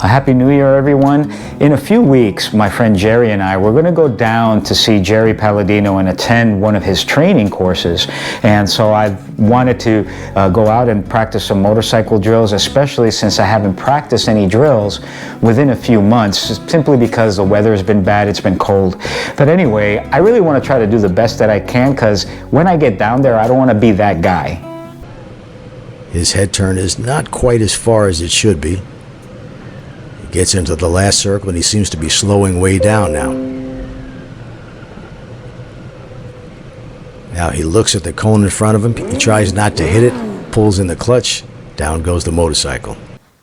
Happy New Year, everyone. In a few weeks, my friend Jerry and I, we're going to go down to see Jerry Palladino and attend one of his training courses. And so I wanted to go out and practice some motorcycle drills, especially since I haven't practiced any drills within a few months, simply because the weather has been bad, it's been cold. But anyway, I really want to try to do the best that I can, because when I get down there, I don't want to be that guy. His head turn is not quite as far as it should be. He gets into the last circle and he seems to be slowing way down now. Now he looks at the cone in front of him. He tries not to hit it, pulls in the clutch, down goes the motorcycle.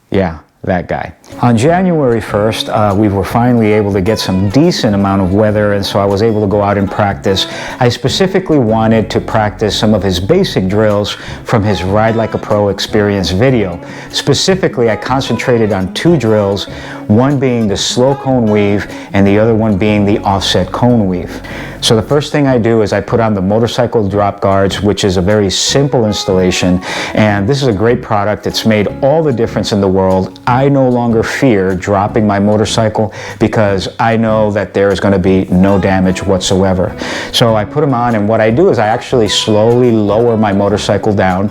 Yeah, that guy. On January 1st, we were finally able to get some decent amount of weather, and so I was able to go out and practice. I specifically wanted to practice some of his basic drills from his Ride Like a Pro Experience video. Specifically, I concentrated on two drills, one being the slow cone weave and the other one being the offset cone weave. So the first thing I do is I put on the motorcycle drop guards, which is a very simple installation, and this is a great product. It's made all the difference in the world. I no longer fear dropping my motorcycle because I know that there is going to be no damage whatsoever. So I put them on, and what I do is I actually slowly lower my motorcycle down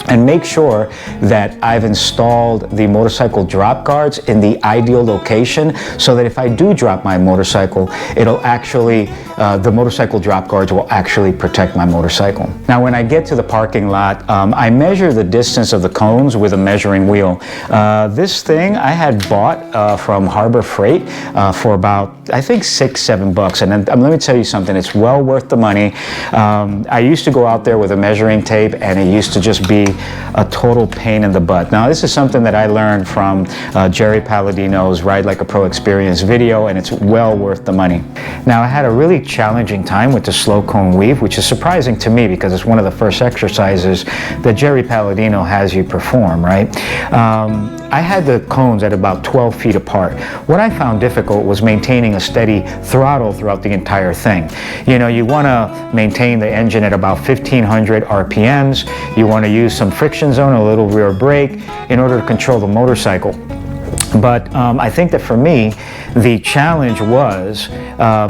and make sure that I've installed the motorcycle drop guards in the ideal location, so that if I do drop my motorcycle, it'll actually, the motorcycle drop guards will actually protect my motorcycle. Now when I get to the parking lot, I measure the distance of the cones with a measuring wheel. This thing I had bought from Harbor Freight for about, I think, $6-7, and then, let me tell you something, it's well worth the money. I used to go out there with a measuring tape, and it used to just be a total pain in the butt. Now this is something that I learned from Jerry Palladino's Ride Like a Pro Experience video, and it's well worth the money. Now I had a really challenging time with the slow cone weave, which is surprising to me because it's one of the first exercises that Jerry Palladino has you perform, right? I had the cones at about 12 feet apart. What I found difficult was maintaining a steady throttle throughout the entire thing. You know, you want to maintain the engine at about 1500 RPMs. You want to use some friction zone, a little rear brake, in order to control the motorcycle. But I think that for me, the challenge was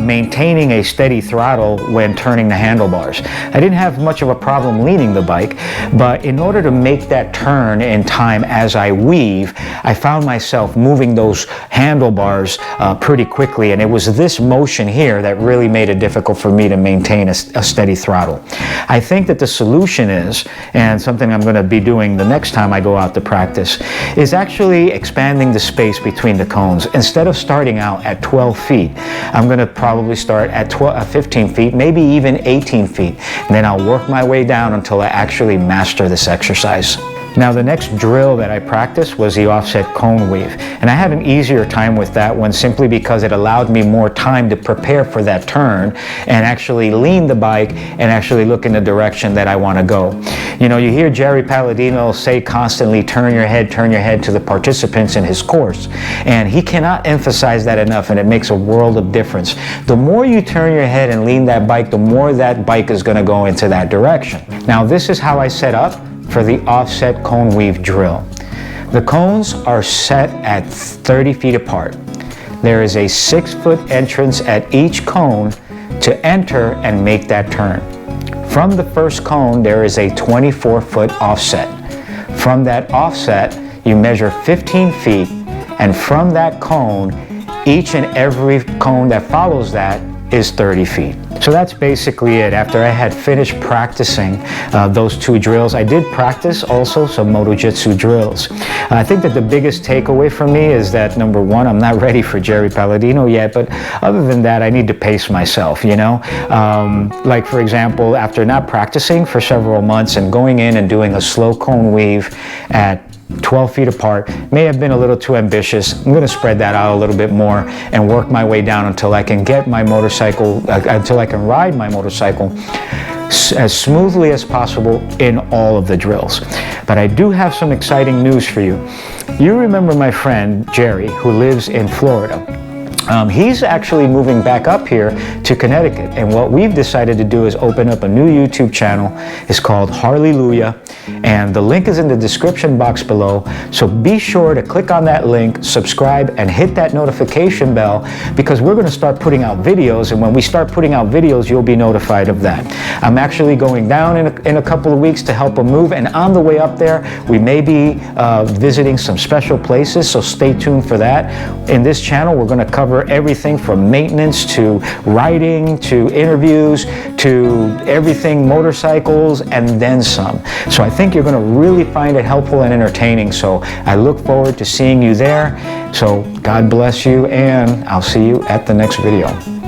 maintaining a steady throttle when turning the handlebars. I didn't have much of a problem leaning the bike, but in order to make that turn in time as I weave, I found myself moving those handlebars pretty quickly, and it was this motion here that really made it difficult for me to maintain a steady throttle. I think that the solution is, and something I'm going to be doing the next time I go out to practice, is actually expanding the space between the cones. Instead of starting out at 12 feet, I'm going to probably start at 15 feet, maybe even 18 feet. And then I'll work my way down until I actually master this exercise. Now the next drill that I practiced was the offset cone weave, and I had an easier time with that one simply because it allowed me more time to prepare for that turn and actually lean the bike and actually look in the direction that I want to go. You know, you hear Jerry Palladino say constantly, turn your head to the participants in his course, and he cannot emphasize that enough, and it makes a world of difference. The more you turn your head and lean that bike, the more that bike is going to go into that direction. Now this is how I set up for the offset cone weave drill. The cones are set at 30 feet apart. There is a 6-foot entrance at each cone to enter and make that turn. From the first cone, there is a 24-foot offset. From that offset, you measure 15 feet, and from that cone, each and every cone that follows that is 30 feet. So that's basically it. After I had finished practicing those two drills, I did practice also some Moto Jitsu drills. I think that the biggest takeaway for me is that, number one, I'm not ready for Jerry Palladino yet, but other than that, I need to pace myself, you know? Like for example, after not practicing for several months and going in and doing a slow cone weave at 12 feet apart may have been a little too ambitious. I'm going to spread that out a little bit more and work my way down until I can get my motorcycle, until I can ride my motorcycle as smoothly as possible in all of the drills. But I do have some exciting news for you. You remember my friend Jerry, who lives in Florida. He's actually moving back up here to Connecticut, and what we've decided to do is open up a new YouTube channel. It's called Harleylujah, and the link is in the description box below, so be sure to click on that link, subscribe, and hit that notification bell, because we're going to start putting out videos, and when we start putting out videos, you'll be notified of that. I'm actually going down in a couple of weeks to help him move, and on the way up there, we may be visiting some special places, so stay tuned for that. In this channel, we're going to cover everything from maintenance to riding to interviews to everything motorcycles and then some. So I think you're going to really find it helpful and entertaining. So I look forward to seeing you there. So God bless you, and I'll see you at the next video.